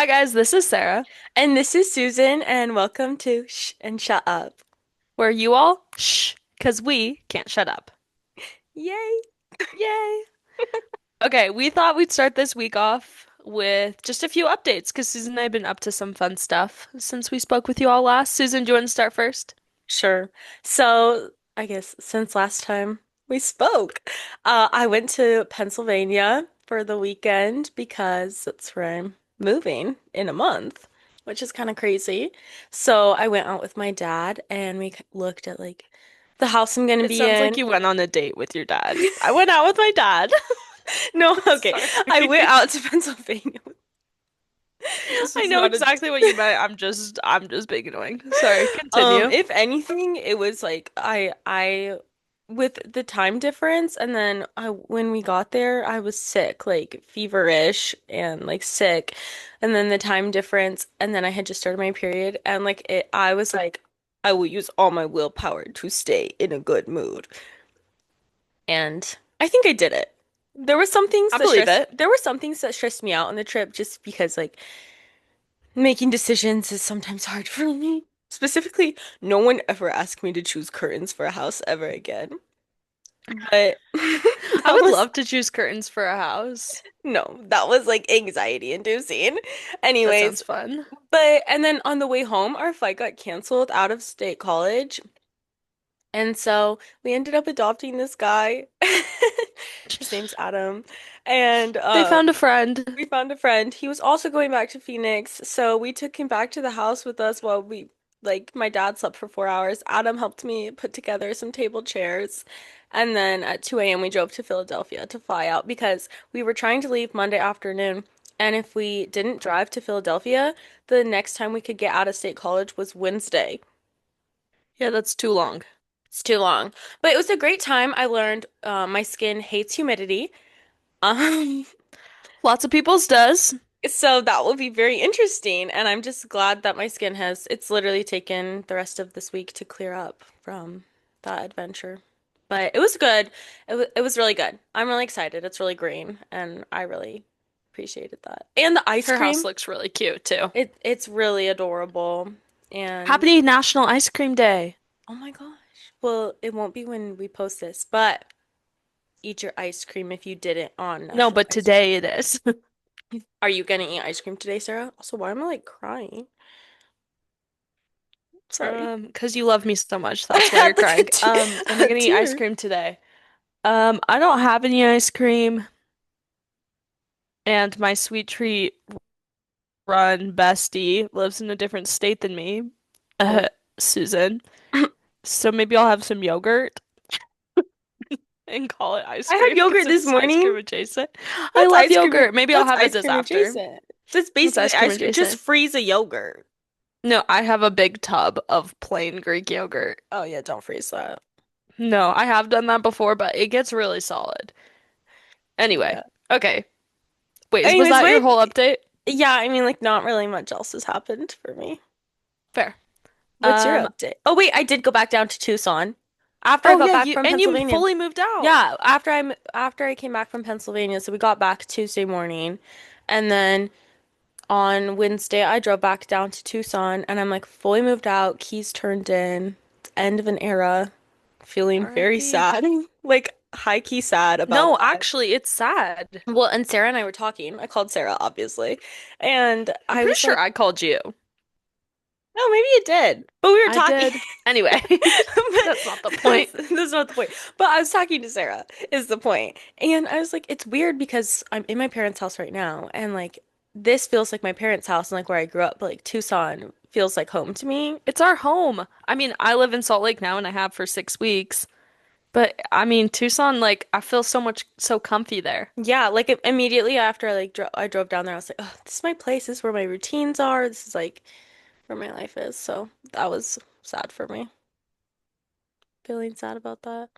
Hi guys, this is Sarah, And this is Susan, and welcome to Shh and Shut Up. where you all shh, because we can't shut up. Yay! Yay! Okay, we thought we'd start this week off with just a few updates because Susan and I have been up to some fun stuff since we spoke with you all last. Susan, do you want to start first? Sure. So, I guess since last time we spoke, I went to Pennsylvania for the weekend because that's where I'm moving in a month, which is kind of crazy. So, I went out with my dad and we looked at like the house I'm gonna It be sounds like in. you went on a date with your dad. I went out with my dad. No, okay. I went Sorry. out to Pennsylvania. This I was know not a exactly what you meant. I'm just being annoying. Sorry, continue. If anything, it was like I with the time difference and then when we got there, I was sick, like feverish and like sick. And then the time difference and then I had just started my period and like I was like I will use all my willpower to stay in a good mood. And I think I did it. I believe it. There were some things that stressed me out on the trip just because like making decisions is sometimes hard for me. Specifically, no one ever asked me to choose curtains for a house ever again. But I that would was love to choose curtains for a house. no, that was like anxiety inducing. That Anyways, sounds fun. and then on the way home, our flight got canceled out of state college. And so we ended up adopting this guy. His name's Adam. And They found a friend. we found a friend. He was also going back to Phoenix, so we took him back to the house with us while my dad slept for 4 hours. Adam helped me put together some table chairs. And then at 2 a.m. we drove to Philadelphia to fly out because we were trying to leave Monday afternoon. And if we didn't drive to Philadelphia, the next time we could get out of state college was Wednesday. Yeah, that's too long. It's too long. But it was a great time. I learned my skin hates humidity. Um, Lots of people's does. So that will be very interesting, and I'm just glad that my skin it's literally taken the rest of this week to clear up from that adventure. But it was good. It was really good. I'm really excited. It's really green, and I really appreciated that. And the ice Her house cream, looks really cute too. it's really adorable. And Happy National Ice Cream Day. oh my gosh. Well, it won't be when we post this, but eat your ice cream if you didn't on No, National but Ice Cream. today it is. Are you gonna eat ice cream today, Sarah? Also, why am I like crying? Sorry. 'Cause you love me so much, I that's why you're had like crying. Am I a gonna eat ice tear. cream today? I don't have any ice cream, and my sweet treat run bestie lives in a different state than me, Oh. uh, Susan. So maybe I'll have some yogurt and call it ice I had cream because yogurt this it's ice cream morning. adjacent. I love yogurt. Maybe I'll That's have it ice this cream after. adjacent. That's That's basically ice cream ice cream. Just adjacent. freeze a yogurt. No, I have a big tub of plain Greek yogurt. Oh yeah, don't freeze that. No, I have done that before, but it gets really solid. Anyway, Yeah. okay. Wait, was Anyways, that your what? whole update? Yeah, I mean, like, not really much else has happened for me. Fair. What's your Um, update? Oh wait, I did go back down to Tucson after I oh got yeah, back you from and you Pennsylvania. fully moved out. Yeah, after I came back from Pennsylvania, so we got back Tuesday morning, and then on Wednesday, I drove back down to Tucson and I'm like fully moved out, keys turned in, end of an era, feeling very R.I.P. sad, like high key sad about No, that. actually, it's sad. Well, and Sarah and I were talking. I called Sarah, obviously, and I'm I pretty was sure like, I called you. no, maybe it did, but we were I talking. did. Anyway, that's not the But point. that's not the point. But I was talking to Sarah, is the point. And I was like, it's weird because I'm in my parents' house right now, and like this feels like my parents' house and like where I grew up, but like Tucson feels like home to me. It's our home. I mean, I live in Salt Lake now and I have for 6 weeks. But I mean, Tucson, like, I feel so comfy there. Yeah, like immediately after I drove down there, I was like, oh, this is my place. This is where my routines are. This is like where my life is. So that was sad for me. Feeling sad about that.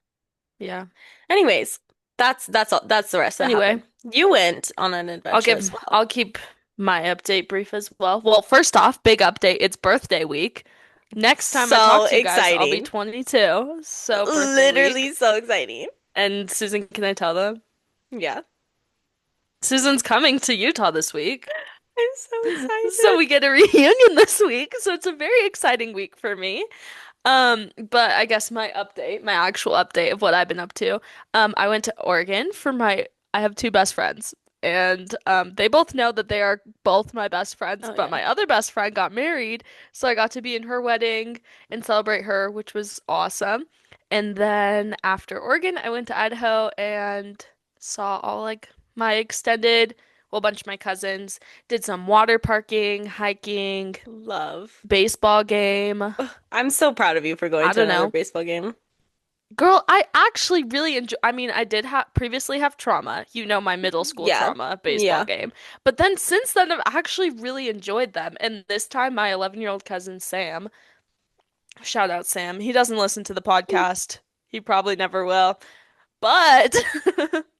Yeah. Anyways, that's all. That's the rest that Anyway, happened. You went on an adventure as well. I'll keep my update brief as well. Well, first off, big update. It's birthday week. Next time I talk So to you guys, I'll be exciting. 22. So, birthday week. Literally so exciting. And Susan, can I tell them? Yeah. Susan's coming to Utah this week. I'm so So excited. we get a reunion this week. So it's a very exciting week for me. But I guess my actual update of what I've been up to. I went to Oregon for I have two best friends, and they both know that they are both my best friends, Oh but yeah. my other best friend got married, so I got to be in her wedding and celebrate her, which was awesome. And then after Oregon, I went to Idaho and saw all like my extended, well, a bunch of my cousins, did some water parking, hiking, Love. baseball game. Ugh, I'm so proud of you for going I to don't another know. baseball game. Girl, I actually really enjoy. I mean, I did have previously have trauma, my middle school Yeah. trauma baseball Yeah. game. But then since then, I've actually really enjoyed them. And this time, my 11-year-old cousin Sam, shout out Sam, he doesn't listen to the podcast. He probably never will. But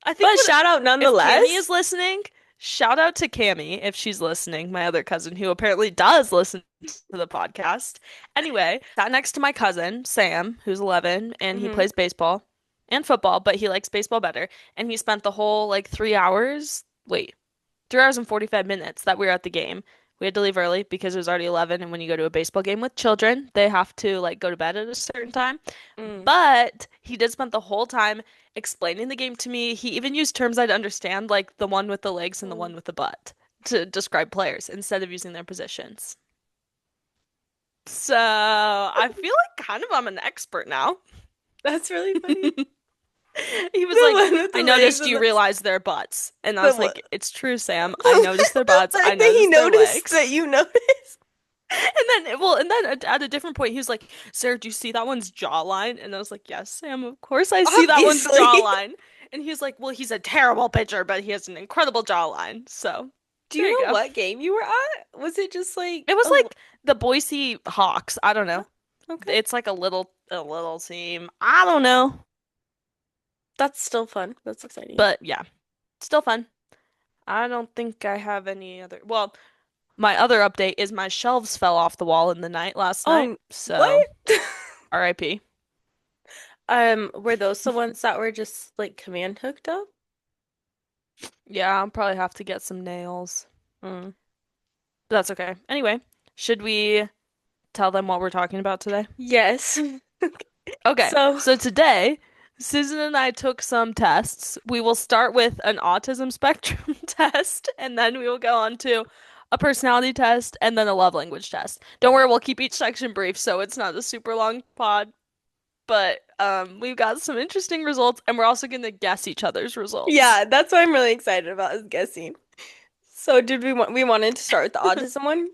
I think But shout out if Cammy nonetheless. is listening, shout out to Cammy if she's listening, my other cousin who apparently does listen to the podcast. Anyway, sat next to my cousin, Sam, who's 11, and he Hmm. plays baseball and football, but he likes baseball better. And he spent the whole like 3 hours and 45 minutes that we were at the game. We had to leave early because it was already 11, and when you go to a baseball game with children, they have to like go to bed at a certain time. Mm. But he did spend the whole time explaining the game to me. He even used terms I'd understand, like the one with the legs and the one with the butt, to describe players instead of using their positions. So I feel like kind of I'm an expert now. That's really funny. He was The like, one with I the legs noticed and you realize their butts. And I the was one. like, it's true, Sam. I The noticed their butts. I fact that he noticed their noticed that legs. you noticed. And then at a different point, he was like, Sarah, do you see that one's jawline? And I was like, yes, Sam, of course I see that one's Obviously. jawline. And he was like, well, he's a terrible pitcher, but he has an incredible jawline. So Do there you you know go. what game you were at? Was it just like It was like the Boise Hawks. I don't know. okay. It's like a little team. I don't know. That's still fun. That's exciting. But yeah, still fun. I don't think I have any other. Well, my other update is my shelves fell off the wall in the night last night. Oh, So what? RIP. Were those the ones that were just like command hooked up? Yeah, I'll probably have to get some nails. Mm. But that's okay. Anyway, should we tell them what we're talking about today? Yes. Okay, So, so today, Susan and I took some tests. We will start with an autism spectrum test, and then we will go on to a personality test and then a love language test. Don't worry, we'll keep each section brief so it's not a super long pod, but we've got some interesting results, and we're also going to guess each other's results. yeah, that's what I'm really excited about is guessing. So, did we wanted to start with the autism one?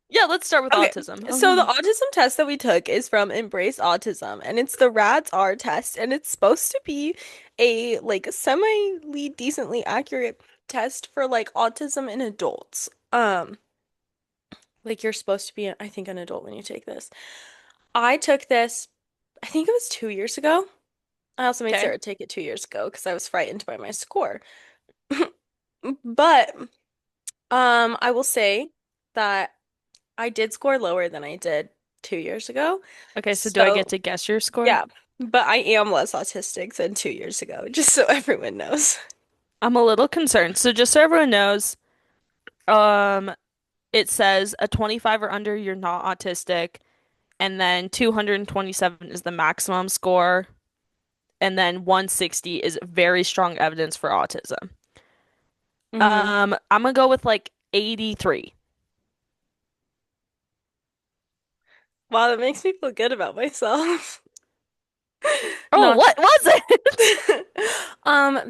Yeah, let's start with Okay, autism. so the autism test that we took is from Embrace Autism, and it's the RADS-R test, and it's supposed to be a like semi decently accurate test for like autism in adults. Like you're supposed to be, I think, an adult when you take this. I took this, I think it was 2 years ago. I also made Okay. Sarah take it 2 years ago because I was frightened by my score. But I will say that I did score lower than I did 2 years ago. Okay, so do I get So to guess your score? yeah, but I am less autistic than 2 years ago, just so everyone knows. I'm a little concerned. So just so everyone knows, um, it says a 25 or under, you're not autistic, and then 227 is the maximum score, and then 160 is very strong evidence for autism. Hmm. I'm gonna go with like 83. Wow, that makes me feel good about myself. Oh, Not what was it?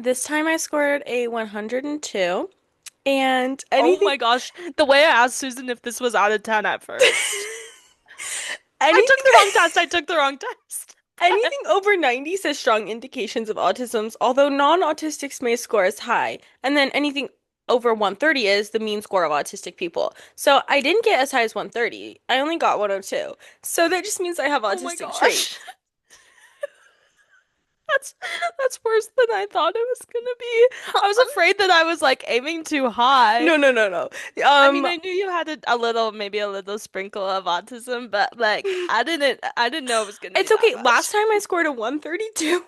this time I scored a 102, and Oh anything my gosh, the way I asked Susan if this was out of 10 at first. I took anything the wrong test. I took the wrong test. anything over 90 says strong indications of autisms, although non-autistics may score as high. And then anything over 130 is the mean score of autistic people. So I didn't get as high as 130. I only got 102. So that just means I have Oh my autistic gosh. traits. That's that's worse than I thought it was gonna be. I was afraid that I was like aiming too high. No, no, no, no. I mean, Um, I knew you had a little, maybe a little sprinkle of autism, but like I didn't know it was gonna be it's that okay. much. Last time I scored a 132.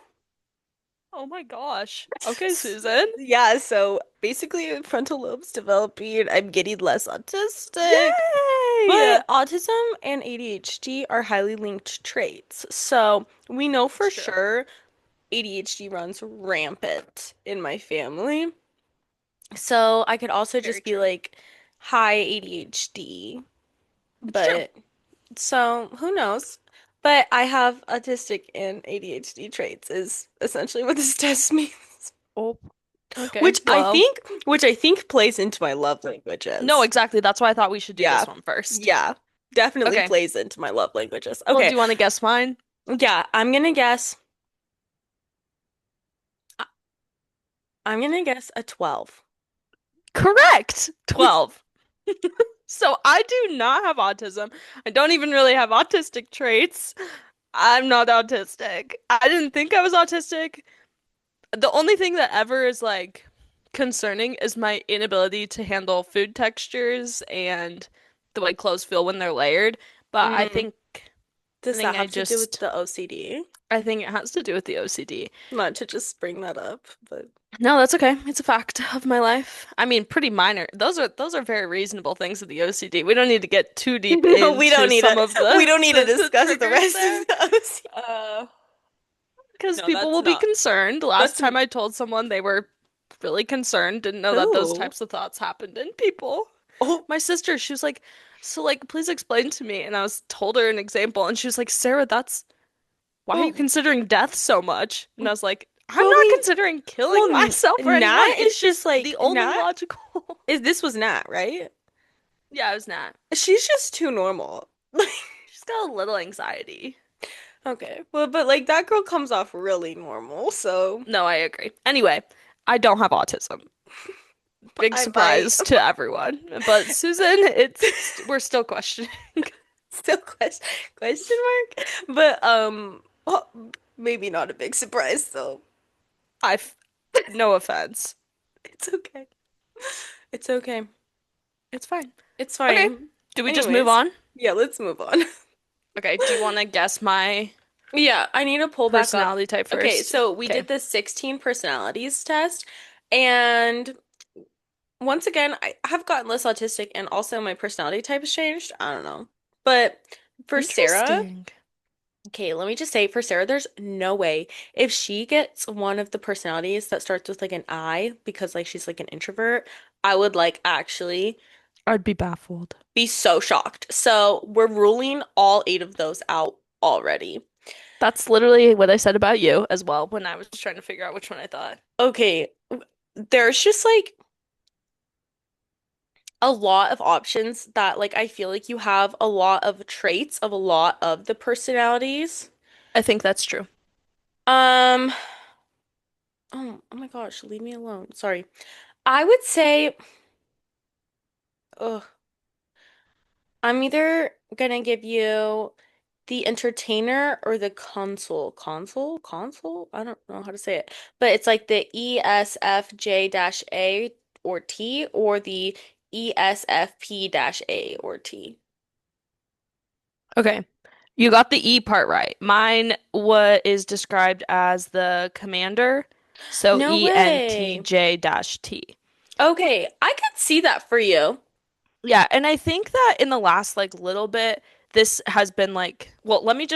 Oh my gosh. Okay, Susan. Yeah, so basically frontal lobe's developing. I'm getting less autistic. Yay! But autism and ADHD are highly linked traits. So we know That's for true. sure ADHD runs rampant in my family. So I could also Very just be true. like high ADHD. It's true. But so who knows? But I have autistic and ADHD traits is essentially what this test means. Oh, okay. Which I Well, think which I think plays into my love no, languages. exactly. That's why I thought we should do Yeah. this one first. Yeah. Definitely Okay. plays into my love languages. Well, do Okay. you want to guess mine? Yeah, I- I'm gonna guess a 12. Correct. 12. So I do not have autism. I don't even really have autistic traits. I'm not autistic. I didn't think I was autistic. The only thing that ever is like concerning is my inability to handle food textures and the way clothes feel when they're layered. But Mm. I Does that think I have to do with just the OCD? I think it has to do with the OCD. Not to just bring that up, but No, that's okay. It's a fact of my life. I mean, pretty minor. Those are very reasonable things with the OCD. We don't need to get too deep no, we don't into need some to of we the don't need to the discuss the triggers rest of there. the OCD. Uh, because No, people that's will be not. concerned. Last That's time I told someone they were really concerned, didn't know that those who? types of thoughts happened in people. Oh, My sister, she was like, so like, please explain to me. And I was told her an example, and she was like, Sarah, that's why are you oh, considering death so much? And I was like, I'm well, I not mean, considering killing well, myself or anyone. Nat is It's just just the like only Nat logical. is this was Nat, right? Yeah, it was not. She's just too normal. She's got a little anxiety. Okay, well, but like that girl comes off really normal, so No, I agree. Anyway, I don't have autism. Big I might surprise to everyone. But Susan, we're still questioning. still question mark, but well, maybe not a big surprise though. I've no offense. It's okay. It's okay. It's fine. It's Okay. fine. Do we just move Anyways, on? yeah, let's move on. Okay. Do you want to guess my Yeah, I need to pull back up. personality type Okay, first? so we Okay. did the 16 personalities test, and once again, I have gotten less autistic, and also my personality type has changed. I don't know. But for Sarah, Interesting. okay, let me just say for Sarah, there's no way if she gets one of the personalities that starts with like an I, because like she's like an introvert, I would like actually I'd be baffled. be so shocked. So we're ruling all 8 of those out already. That's literally what I said about you as well when I was trying to figure out which one I thought. Okay, there's just like a lot of options that like I feel like you have a lot of traits of a lot of the personalities. I think that's true. Um, oh my gosh, leave me alone. Sorry. I would say, ugh, I'm either gonna give you the entertainer or the console. Console? I don't know how to say it. But it's like the ESFJ-A or T or the ESFP-A or T. Okay. You got the E part right. Mine what is described as the commander, so No way. ENTJ-T. Okay, I could see that for you. Yeah, and I think that in the last like little bit, this has been like, well, let me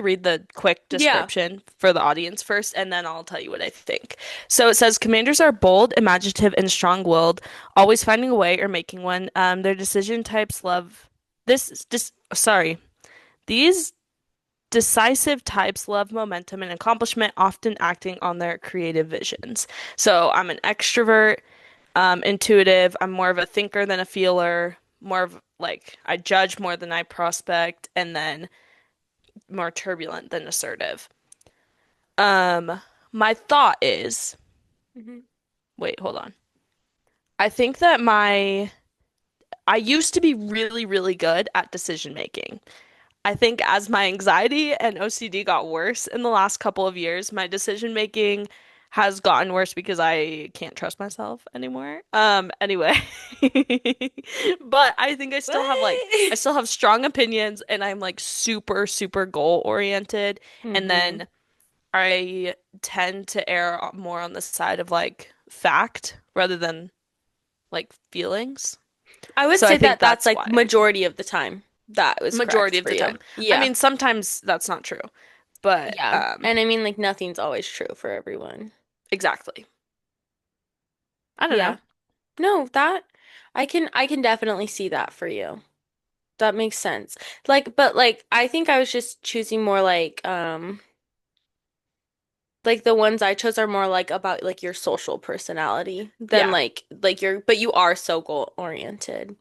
read the quick Yeah. description for the audience first, and then I'll tell you what I think. So it says commanders are bold, imaginative, and strong-willed, always finding a way or making one. Their decision types love sorry. These decisive types love momentum and accomplishment, often acting on their creative visions. So I'm an extrovert, intuitive. I'm more of a thinker than a feeler. More of like I judge more than I prospect, and then more turbulent than assertive. My thought is, Mhm. wait, hold on. I think that I used to be really, really good at decision making. I think as my anxiety and OCD got worse in the last couple of years, my decision making has gotten worse because I can't trust myself anymore. Anyway. But I think I What? still have strong opinions and I'm like super, super goal oriented. And Mm-hmm. then I tend to err more on the side of like fact rather than like feelings. I would So I say think that that's that's like why. majority of the time that was Majority correct of for the you. time. I Yeah. mean, sometimes that's not true, but Yeah. And I mean like nothing's always true for everyone. exactly. I don't know. Yeah. No, that I can definitely see that for you. That makes sense. Like, but like I think I was just choosing more like the ones I chose are more like about like your social personality than Yeah. like your but you are so goal oriented.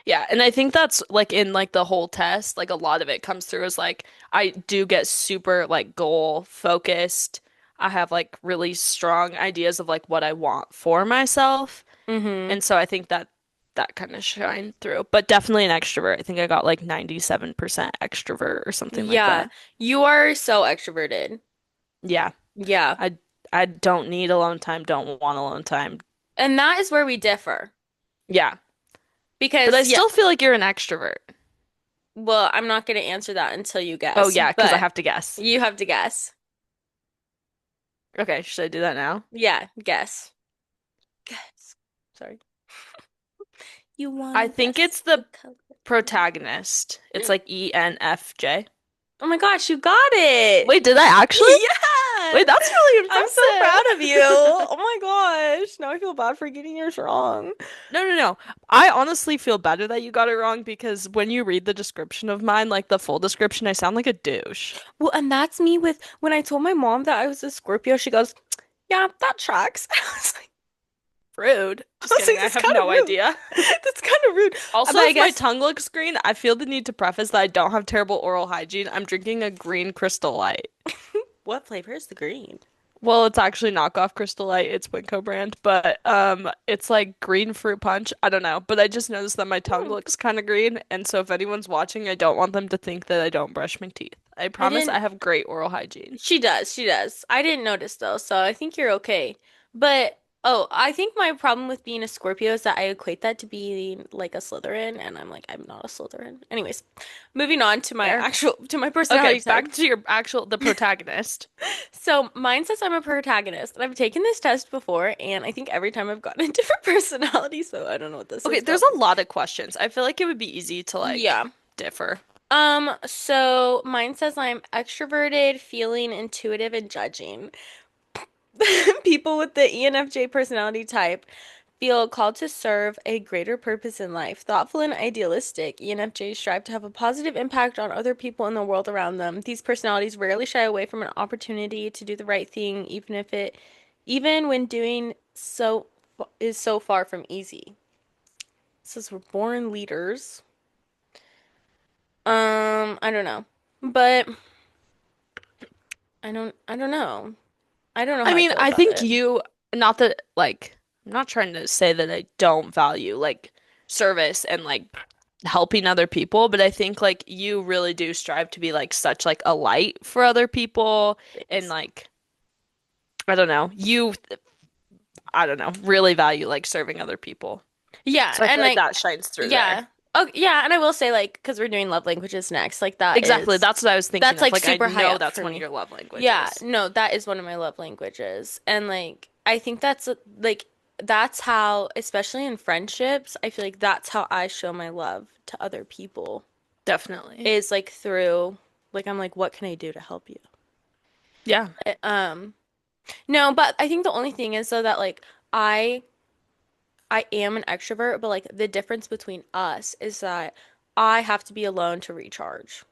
Yeah, and I think that's like in like the whole test, like a lot of it comes through as like I do get super like goal focused. I have like really strong ideas of like what I want for myself. Mm-hmm. And so I think that that kind of shined through. But definitely an extrovert. I think I got like 97% extrovert or something like Yeah, that. you are so extroverted. Yeah. Yeah. I I don't need alone time, don't want alone time. And that is where we differ. Yeah. But I Because yeah, still feel like you're an extrovert. well, I'm not going to answer that until you Oh guess, yeah, because I but have to guess. you have to guess. Okay, should I do that now? Yeah, guess. Guess. Sorry. You want I to think guess it's the the color. protagonist. It's like ENFJ. Oh my gosh, you got it. Wait, did I actually? Wait, Yes. that's really I'm so proud impressive. of you. Oh my gosh. Now I feel bad for getting yours wrong. No, no, no. I honestly feel better that you got it wrong because when you read the description of mine, like the full description, I sound like a douche. Well, and that's me with when I told my mom that I was a Scorpio, she goes, "Yeah, that tracks." Rude. I Just was kidding. like, I that's have kind of no rude. idea. That's kind of rude. Also, But I if my guess, tongue looks green, I feel the need to preface that I don't have terrible oral hygiene. I'm drinking a green Crystal Light. what flavor is the green? Well, it's actually knockoff Crystal Light. It's Winco brand, but it's like green fruit punch. I don't know, but I just noticed that my tongue Hmm. looks kind of green, and so if anyone's watching, I don't want them to think that I don't brush my teeth. I I promise I didn't. have great oral hygiene. She does. She does. I didn't notice though, so I think you're okay. But oh, I think my problem with being a Scorpio is that I equate that to being like a Slytherin, and I'm like, I'm not a Slytherin. Anyways, moving on to my Fair. actual to my Okay, personality type. back to your actual the protagonist. So mine says I'm a protagonist, and I've taken this test before, and I think every time I've gotten a different personality, so I don't know what this Okay, is there's about me. a lot of questions. I feel like it would be easy to like Yeah. differ. So mine says I'm extroverted, feeling, intuitive, and judging. People with the ENFJ personality type feel called to serve a greater purpose in life. Thoughtful and idealistic, ENFJs strive to have a positive impact on other people and the world around them. These personalities rarely shy away from an opportunity to do the right thing, even when doing so is so far from easy. It says we're born leaders. I don't know. But I don't know. I don't know I how I mean, feel I about think it. you, not that like, I'm not trying to say that I don't value like service and like helping other people, but I think like you really do strive to be like such like a light for other people and Thanks. like I don't know, I don't know, really value like serving other people. Yeah, So I feel and like like that shines through there. yeah. Oh, yeah, and I will say like because we're doing love languages next, like Exactly, that's what I was thinking that's of. like Like I super high know up that's for one of me. your love Yeah, languages. no, that is one of my love languages. And like I think that's like that's how, especially in friendships, I feel like that's how I show my love to other people Definitely. is like through like I'm like what can I do to help you? Yeah. Eh, no, but I think the only thing is though that like I I am an extrovert, but like the difference between us is that I have to be alone to recharge.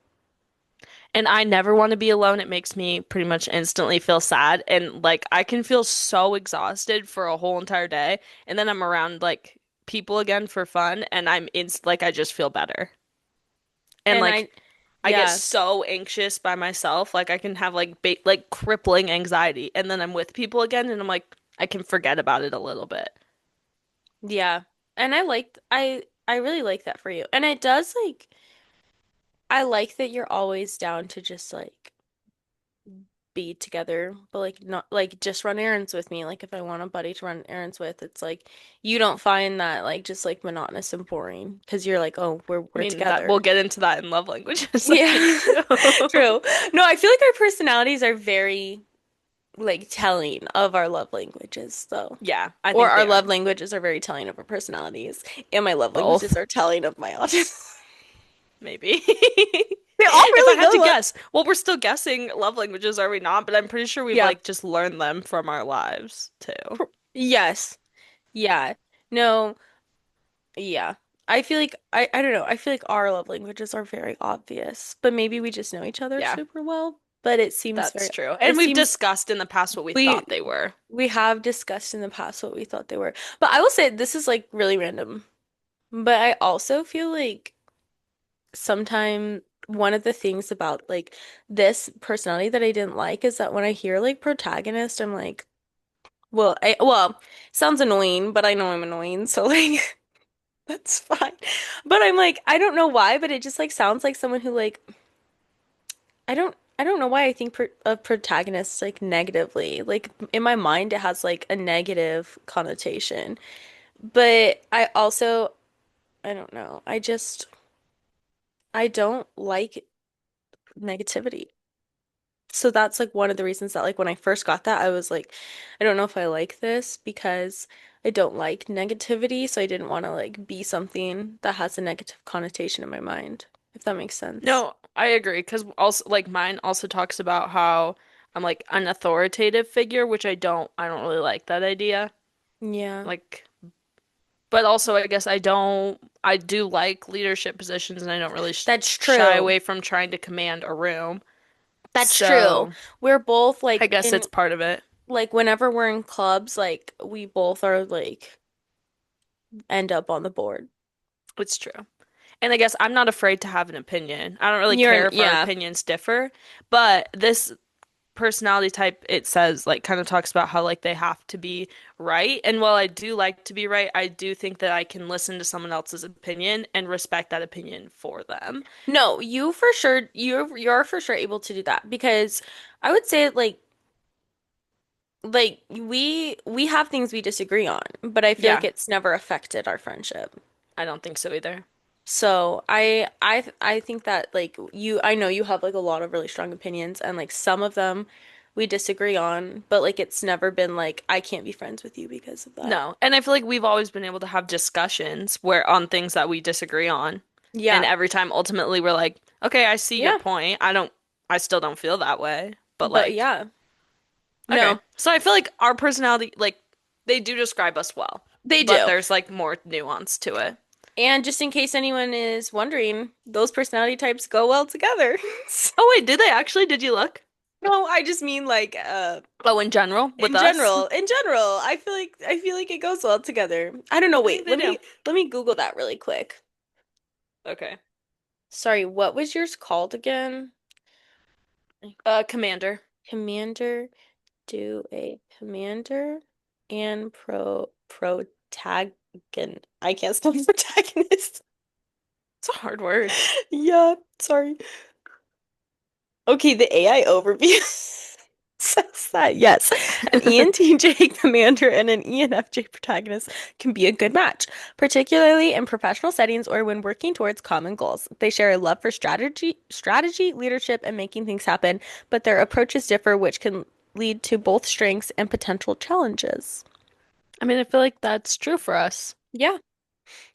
And I never want to be alone. It makes me pretty much instantly feel sad. And like I can feel so exhausted for a whole entire day. And then I'm around like people again for fun and like I just feel better. And And like I, I get yeah, so anxious by myself. Like I can have like ba like crippling anxiety. And then I'm with people again and I'm like I can forget about it a little bit. yeah. And I really like that for you. And it does like I like that you're always down to just like be together, but like not like just run errands with me. Like if I want a buddy to run errands with, it's like you don't find that like just like monotonous and boring because you're like, oh, I we're mean that we'll together. get into that in love languages, I think Yeah, too. true. No, I feel like our personalities are very like telling of our love languages though. Yeah, I Or think our they love are. languages are very telling of our personalities, and my love languages Both, are telling of my autism. maybe. They all If I really had to good look. guess, well, we're still guessing love languages, are we not? But I'm pretty sure we've Yeah. like just learned them from our lives too. Yes. Yeah. No. Yeah. I feel like I don't know. I feel like our love languages are very obvious, but maybe we just know each other Yeah, super well. But it seems that's very true. it And we've seems discussed in the past what we we thought they were. we have discussed in the past what we thought they were. But I will say this is like really random. But I also feel like sometimes one of the things about like this personality that I didn't like is that when I hear like protagonist, I'm like, sounds annoying, but I know I'm annoying, so like that's fine. But I'm like, I don't know why, but it just like sounds like someone who like I don't know why I think of protagonists like negatively. Like in my mind, it has like a negative connotation. But I also I don't know. I don't like negativity. So that's like one of the reasons that like when I first got that, I was like, I don't know if I like this because I don't like negativity, so I didn't want to like be something that has a negative connotation in my mind, if that makes sense. No, I agree. Because also, like, mine also talks about how I'm like an authoritative figure, which I don't really like that idea. Yeah. Like, but also, I guess I do like leadership positions and I don't really That's shy true. away from trying to command a room. That's true. So, We're both I like guess in it's part of it. like whenever we're in clubs, like we both are like end up on the board. It's true. And I guess I'm not afraid to have an opinion. I don't really You're care if our yeah. opinions differ, but this personality type, it says, like, kind of talks about how like they have to be right. And while I do like to be right, I do think that I can listen to someone else's opinion and respect that opinion for them. No, you for sure you're for sure able to do that because I would say like we have things we disagree on, but I feel like Yeah, it's never affected our friendship. I don't think so either. So I think that like you I know you have like a lot of really strong opinions and like some of them we disagree on, but like it's never been like I can't be friends with you because of that. No. And I feel like we've always been able to have discussions where on things that we disagree on. And Yeah. every time ultimately we're like, okay, I see your Yeah. point. I still don't feel that way. But But like, yeah. okay. No, So I feel like our personality, like, they do describe us well, they but do. there's like more nuance to it. And just in case anyone is wondering, those personality types go well together. Oh wait, did they actually? Did you look? No, I just mean like Oh, in general, with in us? general, I feel like it goes well together. I don't know, I think wait, they do. let me Google that really quick. Okay. Sorry, what was yours called again? Commander. Commander, do a commander and protagon. I can't spell protagonist. It's a hard word. Yeah, sorry. Okay, the AI overview says that yes, an ENTJ commander and an ENFJ protagonist can be a good match, particularly in professional settings or when working towards common goals. They share a love for strategy, leadership, and making things happen, but their approaches differ, which can lead to both strengths and potential challenges. I mean, I feel like that's true for us. Yeah,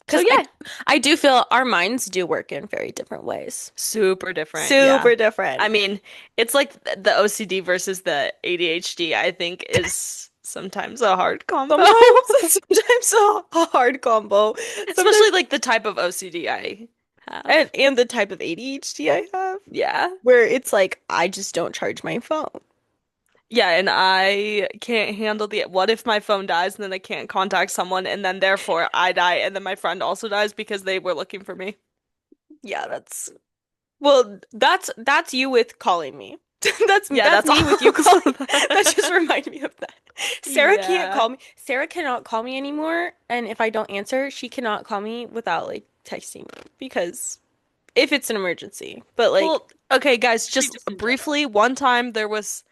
So because yeah, I do feel our minds do work in very different ways. super different. Yeah. Super I different. mean, it's like the OCD versus the ADHD, I think, is sometimes a hard combo. Sometimes a hard combo. Especially Sometimes like the type of OCD I have. and the type of ADHD I have, Yeah. where it's like I just don't charge my phone. Yeah, and I can't handle the what if my phone dies and then I can't contact someone and then therefore I die and then my friend also dies because they were looking for me. Yeah, that's you with calling me. Yeah, That's that's me with you also calling. That just that. reminded me of that. Sarah can't Yeah. call me. Sarah cannot call me anymore, and if I don't answer, she cannot call me without like texting me because if it's an emergency. But like Well, okay, guys, she just just in general. briefly, one time there was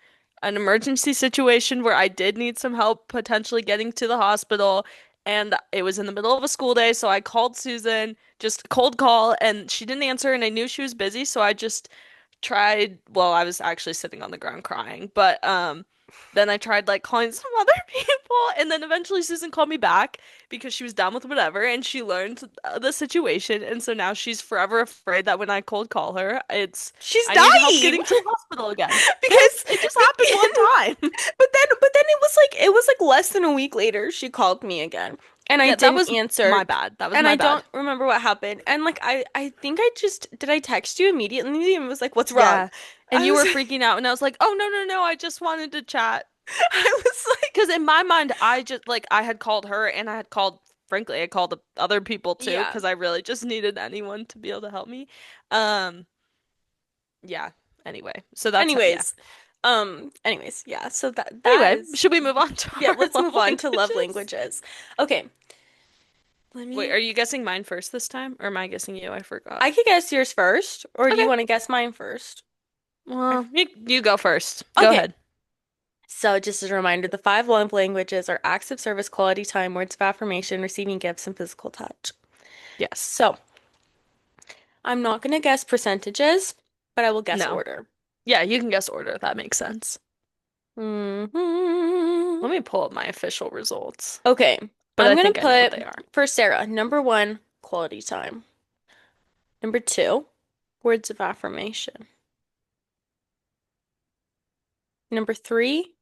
an emergency situation where I did need some help potentially getting to the hospital, and it was in the middle of a school day, so I called Susan, just cold call, and she didn't answer, and I knew she was busy, so I just tried, well, I was actually sitting on the ground crying, but Then I tried like calling some other people, and then eventually Susan called me back because she was done with whatever, and she learned the situation, and so now she's forever afraid that when I cold call her, it's She's I need help dying getting to the hospital again. because Yes, it just happened one time. but then it was like less than a week later she called me again and I Yeah, that didn't was answer my bad. That was and my I bad. don't remember what happened. And like I think I just did I text you immediately and was like, "What's wrong?" Yeah, and I you was were freaking out, and I was like, "Oh no, no, no! I just wanted to chat." I was like, Because in my mind, I just like I had called her, and I had called, frankly, I called other people too, yeah. because I really just needed anyone to be able to help me. Um, yeah. Anyway, so that's yeah. Anyways, yeah. So that Anyway, is should we move on to yeah, our let's love move on to love languages? languages. Okay. Let Wait, me are you guessing mine first this time, or am I guessing you? I forgot. I could guess yours first, or do you Okay. want to guess mine first? I- Well, you go first. Go Okay. ahead. So, just as a reminder, the five love languages are acts of service, quality time, words of affirmation, receiving gifts, and physical touch. Yes. So, I'm not going to guess percentages, but I will guess No. order. Yeah, you can guess order. That makes sense. hmm Let me pull up my official results, Okay, but I'm I going to think I know what they put are. for Sarah, number one, quality time. Number two, words of affirmation. Number three,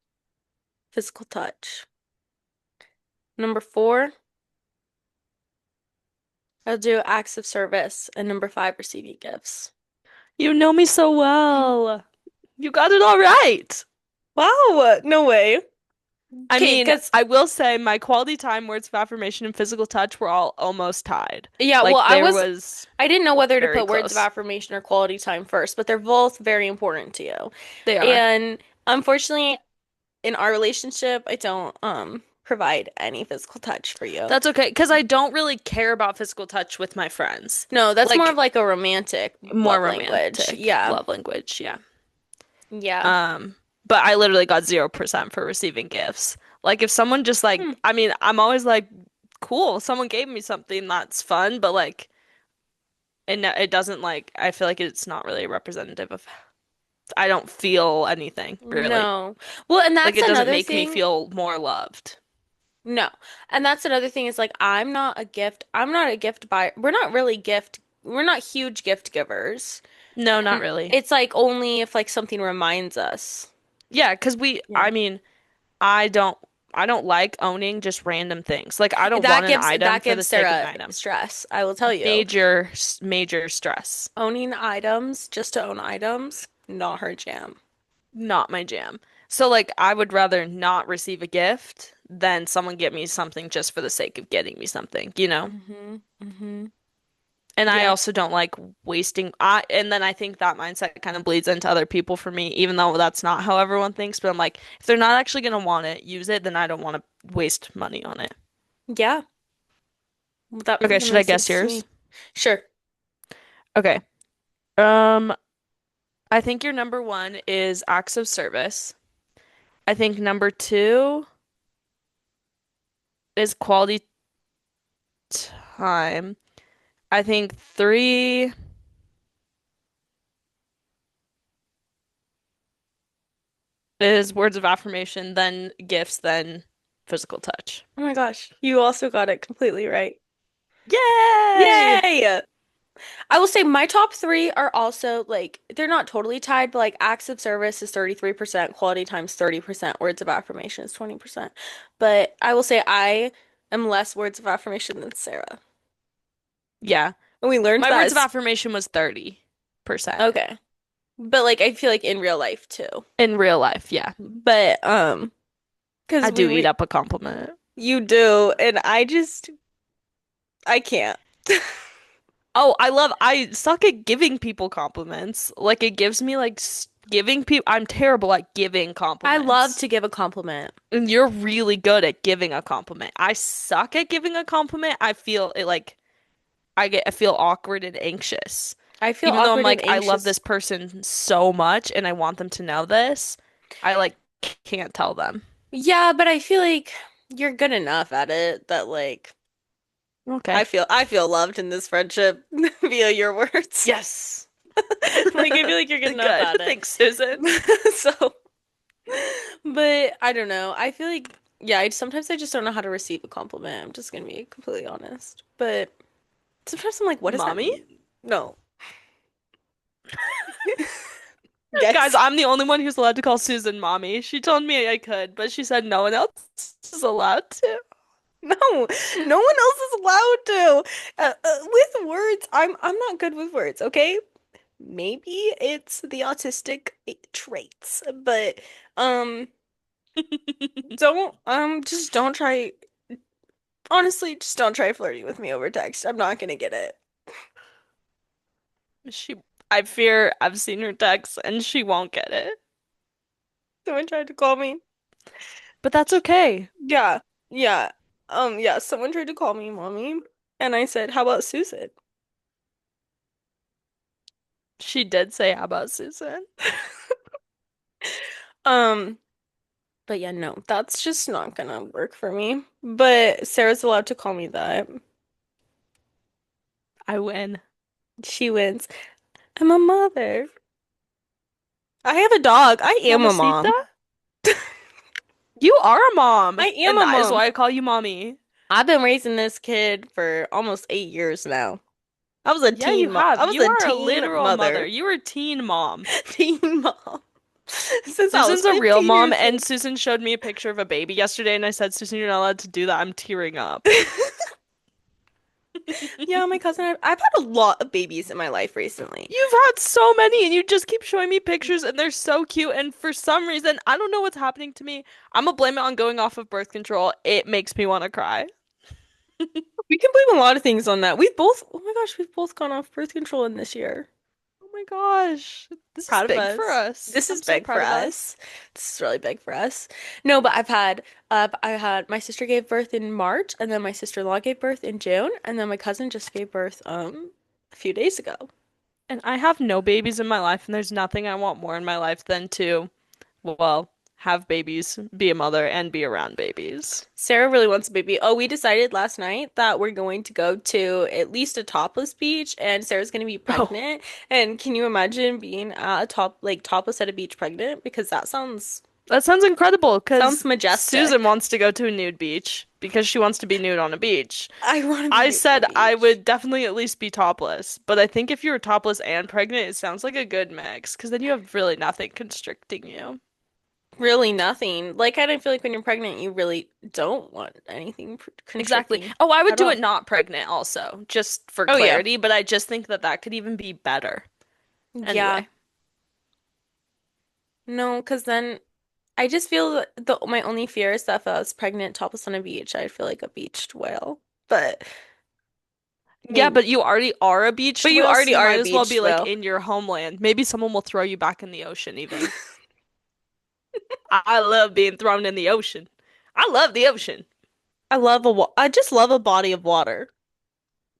physical touch. Number four, I'll do acts of service. And number five, receiving gifts. You know me so well. You got it all right. Wow, no way. I Okay, mean, because I will say my quality time, words of affirmation, and physical touch were all almost tied. yeah, well, Like there was I didn't know whether to very put words of close. affirmation or quality time first, but they're both very important to you. They are. And unfortunately, in our relationship, I don't provide any physical touch for you. That's okay, because I don't really care about physical touch with my friends. No, that's more of Like like a romantic more love language. romantic Yeah. love language, yeah. Yeah. Um, but I literally got 0% for receiving gifts. Like if someone just like, Hmm. I mean, I'm always like, cool, someone gave me something that's fun, but like it doesn't like I feel like it's not really representative of I don't feel anything really. No. Well, and Like that's it doesn't another make me thing. feel more loved. No. And that's another thing is like I'm not a gift buyer. We're not huge gift givers. No, not And really. it's like only if like something reminds us. Yeah, because Yeah. I mean, I don't, I don't like owning just random things. Like I don't want an item That for gives the sake of an Sarah item. stress. I will tell you. Major, major stress. Owning items just to own items, not her jam. Not my jam. So like I would rather not receive a gift than someone get me something just for the sake of getting me something, you know? Mm-hmm. Mm-hmm. And I Yeah. also don't like wasting and then I think that mindset kind of bleeds into other people for me, even though that's not how everyone thinks, but I'm like, if they're not actually gonna want it, use it, then I don't want to waste money on it. Yeah. Okay, That should I makes guess sense to yours? me. Sure. Okay. Um, I think your number one is acts of service. I think number two is quality time. I think three is words of affirmation, then gifts, then physical touch. Oh my gosh. You also got it completely right. Yay! Yay! I will say my top three are also like they're not totally tied, but like acts of service is 33%, quality time's 30%, words of affirmation is 20%. But I will say I am less words of affirmation than Sarah. Yeah. And we learned My that words of as affirmation was 30% okay. But like I feel like in real life too. in real life. Yeah. But I because do eat up a compliment. you do and I can't. Oh, I suck at giving people compliments. Like it gives me like giving people, I'm terrible at giving I love compliments. to give a compliment. And you're really good at giving a compliment. I suck at giving a compliment. I feel it like I feel awkward and anxious. I feel Even though I'm awkward and like I love anxious. this person so much and I want them to know this, I like can't tell them. Yeah, but I feel like you're good enough at it that like Okay. I feel loved in this friendship via your words. Yes. Like I feel like you're good enough Good. at Thanks, Susan. it. So But I don't know. I feel like, yeah, sometimes I just don't know how to receive a compliment. I'm just gonna be completely honest. But sometimes I'm like, what does that Mommy? mean? No. Guys, Yes. I'm the only one who's allowed to call Susan mommy. She told me I could, but she said no one else is allowed to. No, no one else is allowed to. With words, I'm not good with words, okay? Maybe it's the autistic traits, but um don't just don't try honestly, just don't try flirting with me over text. I'm not gonna get it. She, I fear I've seen her text and she won't get it. Someone tried to call me. But that's okay. Yeah, yeah. Yeah, someone tried to call me mommy, and I said, "How about Susan?" She did say, how about Susan? Um, but yeah, no, that's just not gonna work for me. But Sarah's allowed to call me that. I win. She wins. I'm a mother. I have a dog. I am a Mamacita? mom. You are a mom, I am and a that is mom. why I call you mommy. I've been raising this kid for almost 8 years now. I was a Yeah, you teen mom. I have. was You a are a teen literal mother. mother. You were teen mom. Teen mom. Since I was Susan's a real 15 mom, years and old. Susan showed me a picture of a baby yesterday, and I said, Susan, you're not allowed to do that. I'm tearing up. Yeah, my cousin, I've had a lot of babies in my life recently. You've had so many, and you just keep showing me pictures, and they're so cute. And for some reason, I don't know what's happening to me. I'm gonna blame it on going off of birth control. It makes me want to cry. We can blame a lot of things on that. We've both, oh my gosh, we've both gone off birth control in this year. Oh my gosh. This is Proud of big for us. us. This is I'm so big for proud of us. us. This is really big for us. No, but I had, my sister gave birth in March, and then my sister-in-law gave birth in June, and then my cousin just gave birth, a few days ago. And I have no babies in my life, and there's nothing I want more in my life than to, well, have babies, be a mother, and be around babies. Sarah really wants a baby. Oh, we decided last night that we're going to go to at least a topless beach, and Sarah's going to be Oh, pregnant. And can you imagine being at a topless at a beach pregnant? Because that that sounds incredible sounds because Susan majestic. wants to go to a nude beach because she wants to be nude on a beach. I want to be I nude on a said I beach. would definitely at least be topless, but I think if you were topless and pregnant, it sounds like a good mix because then you have really nothing constricting you. Really nothing. Like, I don't feel like when you're pregnant, you really don't want anything Exactly. constricting Oh, I would at do it all. not pregnant also, just for Oh, yeah. clarity, but I just think that that could even be better. Yeah. Anyway. No, because then I just feel that my only fear is that if I was pregnant topless on a beach, I'd feel like a beached whale. But Yeah, maybe. but you already are a But beached you whale, so already you are might a as well be beached like whale. in your homeland. Maybe someone will throw you back in the ocean even. I love being thrown in the ocean. I love the ocean. I just love a body of water.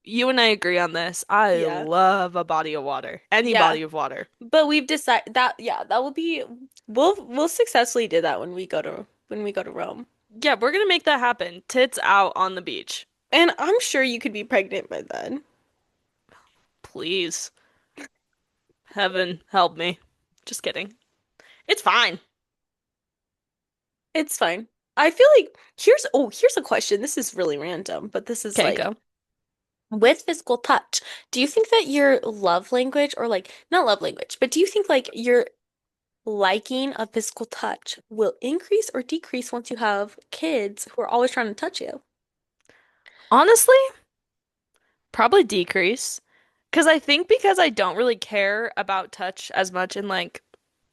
You and I agree on this. I Yeah. love a body of water. Any Yeah. body of water. But we've decided that yeah, that will be we'll successfully do that when we go to Rome. Yeah, we're gonna make that happen. Tits out on the beach. And I'm sure you could be pregnant by then. Please. Heaven help me. Just kidding. It's fine. It's fine. I feel like here's a question. This is really random, but this is Okay, like go. with physical touch, do you think that your love language or like not love language, but do you think like your liking of physical touch will increase or decrease once you have kids who are always trying to touch you? Honestly, probably decrease. Because I think because I don't really care about touch as much in like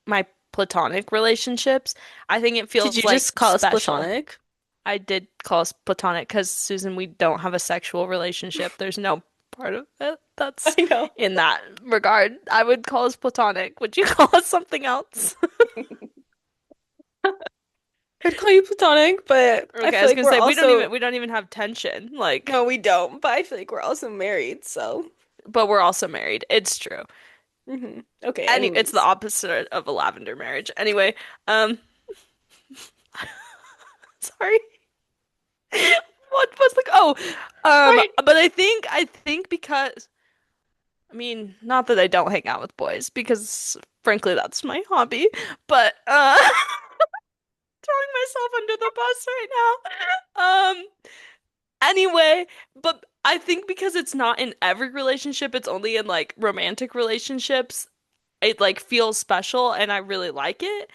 my platonic relationships, I think it Did you feels like just call us special. platonic? I did call us platonic because Susan, we don't have a sexual relationship. There's no part of it that's I know. in that regard. I would call us platonic. Would you call us something else? I'd call you platonic, but I Okay, I feel was like gonna we're say also we don't even have tension. Like, no, we don't. But I feel like we're also married, so but we're also married. It's true. Okay, And it's the anyways. opposite of a lavender marriage. Anyway, um, sorry. What was the Right. but I think because I mean, not that I don't hang out with boys because frankly that's my hobby, but myself under the bus right now. Anyway, but I think because it's not in every relationship, it's only in like romantic relationships, it like feels special and I really like it.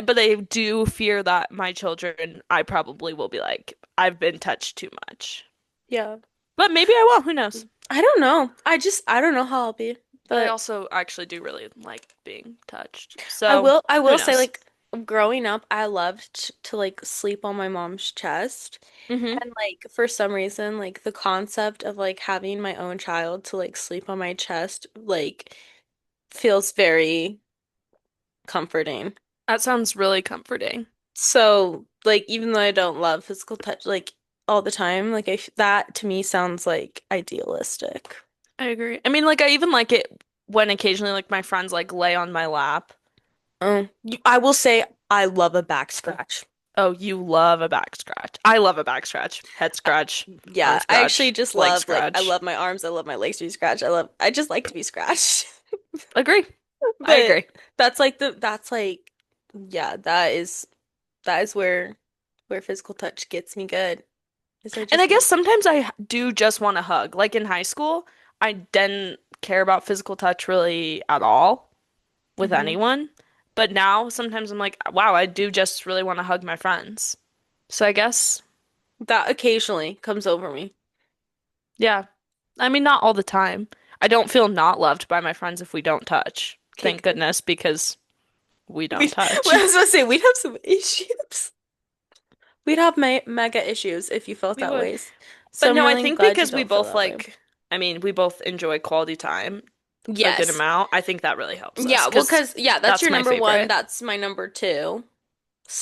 But I do fear that my children, I probably will be like, I've been touched too much. Yeah. But maybe I will, who knows? I don't know. I don't know how I'll be. But I But also actually do really like being touched. So, I who will say knows? like growing up, I loved to like sleep on my mom's chest. Hmm. And like for some reason, like the concept of like having my own child to like sleep on my chest like feels very comforting. That sounds really comforting. So, like even though I don't love physical touch like all the time, like that to me sounds like idealistic. I agree. I mean, like I even like it when occasionally like my friends like lay on my lap. I will say I love a back scratch. Oh, you love a back scratch. I love a back scratch. Head scratch, arm Yeah, I actually scratch, just leg love like I scratch. love my arms, I love my legs to be scratched. I just like to be scratched. Agree. I But agree. that's like yeah, that is where physical touch gets me good. Is I And I just guess sometimes I do just want to hug. Like in high school, I didn't care about physical touch really at all with Mhm. anyone. But now sometimes I'm like, wow, I do just really want to hug my friends. So I guess, That occasionally comes over me. yeah. I mean, not all the time. I don't feel not loved by my friends if we don't touch. Okay, Thank good. goodness, because we We don't well, touch. I was gonna say we'd have some issues. We'd have mega issues if you felt We that would. ways. So But I'm no, I really think glad you because we don't feel both that way. like, I mean, we both enjoy quality time a good Yes. amount. I think that really helps us Yeah, well, because 'cause yeah, that's that's your my number one, favorite. that's my number two.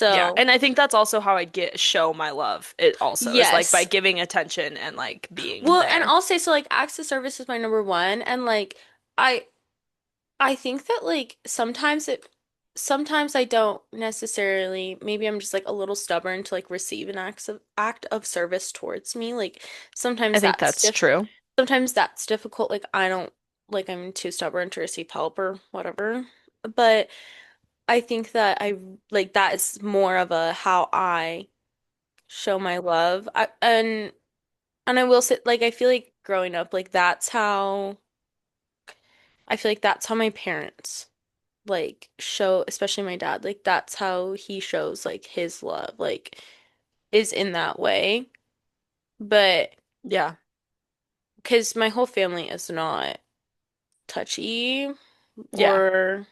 Yeah, So, and I think that's also how I get show my love. It also is like by yes. giving attention and like being Well, and there. I'll say so like acts of service is my number one and like I I think that like sometimes I don't necessarily maybe I'm just like a little stubborn to like receive an act of service towards me. Like I sometimes think that's true. sometimes that's difficult. Like I don't like I'm too stubborn to receive help or whatever. But I think that I like that is more of a how I show my love. And I will say like I feel like growing up like that's how I feel like that's how my parents like show, especially my dad, like that's how he shows like his love, like is in that way. But Yeah. because my whole family is not touchy Yeah. or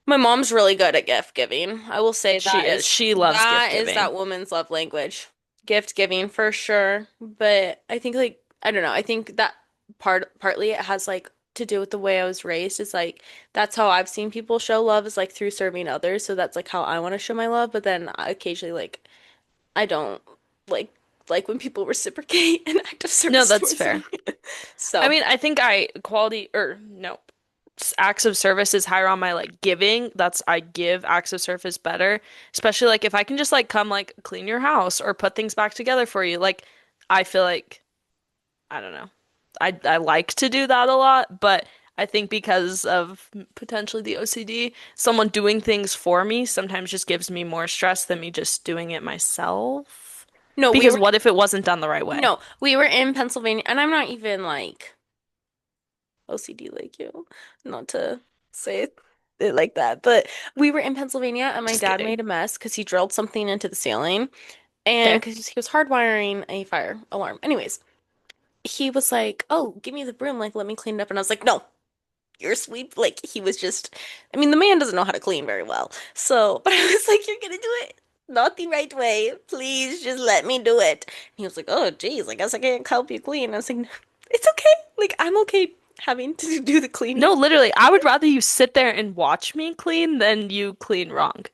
my mom's really good at gift giving. I will say She is. She loves gift that is giving. that woman's love language. Gift giving for sure. But I think like I don't know, I think that partly it has like to do with the way I was raised. Is like that's how I've seen people show love is like through serving others. So that's like how I want to show my love. But then occasionally like I don't like when people reciprocate an act of No, service that's towards fair. me. I So mean, I think I quality or no, acts of service is higher on my like giving. That's I give acts of service better, especially like if I can just like come like clean your house or put things back together for you. Like I feel like I don't know. I like to do that a lot, but I think because of potentially the OCD, someone doing things for me sometimes just gives me more stress than me just doing it myself. no, Because what if it wasn't done the right way? we were in Pennsylvania and I'm not even like OCD like you, not to say it like that, but we were in Pennsylvania and my Just dad kidding. made a mess because he drilled something into the ceiling and Okay. because he was hardwiring a fire alarm. Anyways, he was like, "Oh, give me the broom, like let me clean it up," and I was like, "No, you're sweep." Like he was just, I mean, the man doesn't know how to clean very well, so but I was like, "You're gonna do it." Not the right way. Please just let me do it. And he was like, "Oh, geez, I guess I can't help you clean." I was like, "No, it's okay. Like, I'm okay having to do the cleaning." No, literally, I would rather you sit there and watch me clean than you clean wrong.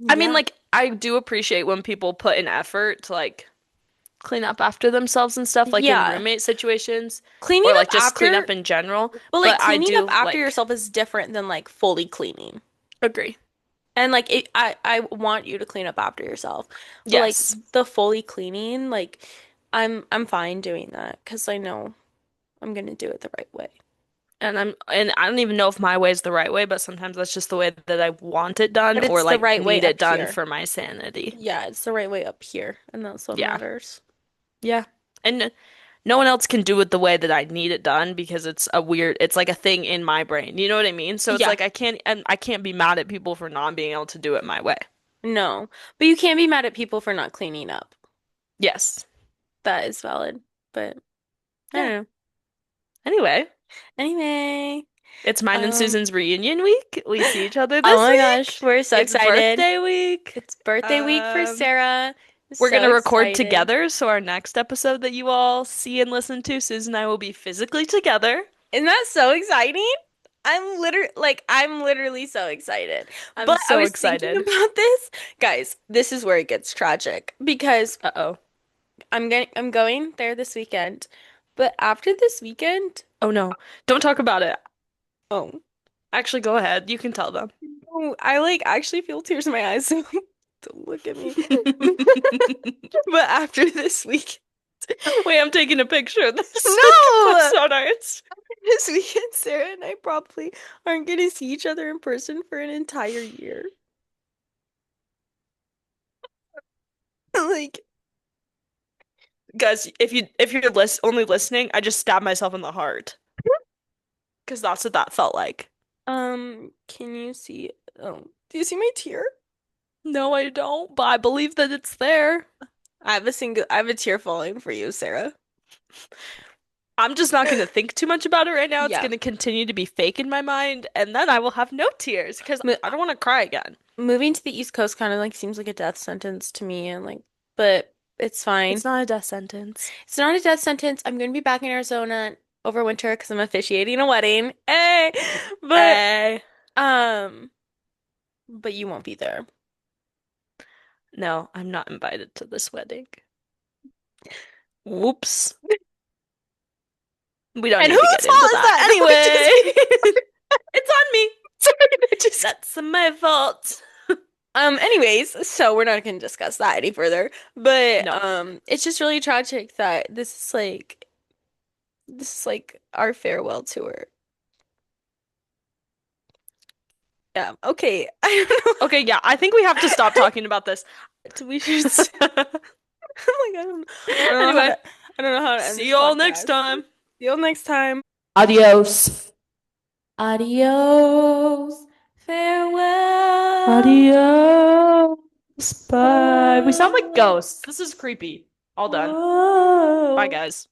I mean, Yeah. like, I do appreciate when people put in effort to like clean up after themselves and stuff, like in Yeah. roommate situations, Cleaning or up like just clean up after, in general. but like But I cleaning up do after like yourself is different than like fully cleaning. agree. And like I want you to clean up after yourself. But like Yes. the fully cleaning, like I'm fine doing that because I know I'm gonna do it the right way. And I don't even know if my way is the right way, but sometimes that's just the way that I want it done But or it's the like right way need it up done here. for my sanity. Yeah, it's the right way up here, and that's what Yeah. matters. Yeah. And no one else can do it the way that I need it done because it's like a thing in my brain. You know what I mean? So it's Yeah, like I can't be mad at people for not being able to do it my way. no. But you can't be mad at people for not cleaning up. Yes. That is valid. But I don't Yeah. know. Anyway, Anyway, it's mine and um, Susan's reunion week. We see each other oh this my week. gosh, we're so It's excited. birthday week. It's birthday week for Um, Sarah. we're So gonna record excited. together, so our next episode that you all see and listen to, Susan and I will be physically together. Isn't that so exciting? I'm literally so excited. I'm But I so was thinking excited. about this. Guys, this is where it gets tragic because Uh-oh. I'm going there this weekend. But after this weekend, Oh no. Don't talk about it. oh, Actually, go ahead. You can tell them. oh, I like actually feel tears in my eyes. So don't look at me. But after this week, Wait, I'm taking a picture of this so we can no! post on our Insta. This weekend, Sarah and I probably aren't going to see each other in person for an entire year. Like, Guys, if you're only listening, I just stabbed myself in the heart because that's what that felt like. can you see? Oh, do you see my tear? No, I don't, but I believe that it's there. I have a tear falling for you, Sarah. I'm just not going to think too much about it right now. It's Yeah. going to continue to be fake in my mind, and then I will have no tears because Mo I don't want to cry again. moving to the East Coast kind of like seems like a death sentence to me, and like, but it's fine. It's not a death sentence. It's not a death sentence. I'm going to be back in Arizona over winter because I'm officiating a wedding. Hey, but Hey. um, but you won't be there. No, I'm not invited to this wedding. Whoops. We don't And need to whose get into fault is that. that? No, I'm just Anyway, kidding. it's on me. Sorry, I'm just That's my fault. anyways, so we're not going to discuss that any further, but No. it's just really tragic that this is like our farewell tour. Yeah, okay. I don't know. Okay, yeah, I think we have to stop talking about this. We should oh my God, I don't know how Anyway, to I don't know how to end see this y'all next podcast. time. See you next time. Adios. Adios. Farewell. Adios. Bye. We sound like Whoa. ghosts. This is creepy. All done. Bye, Whoa. guys.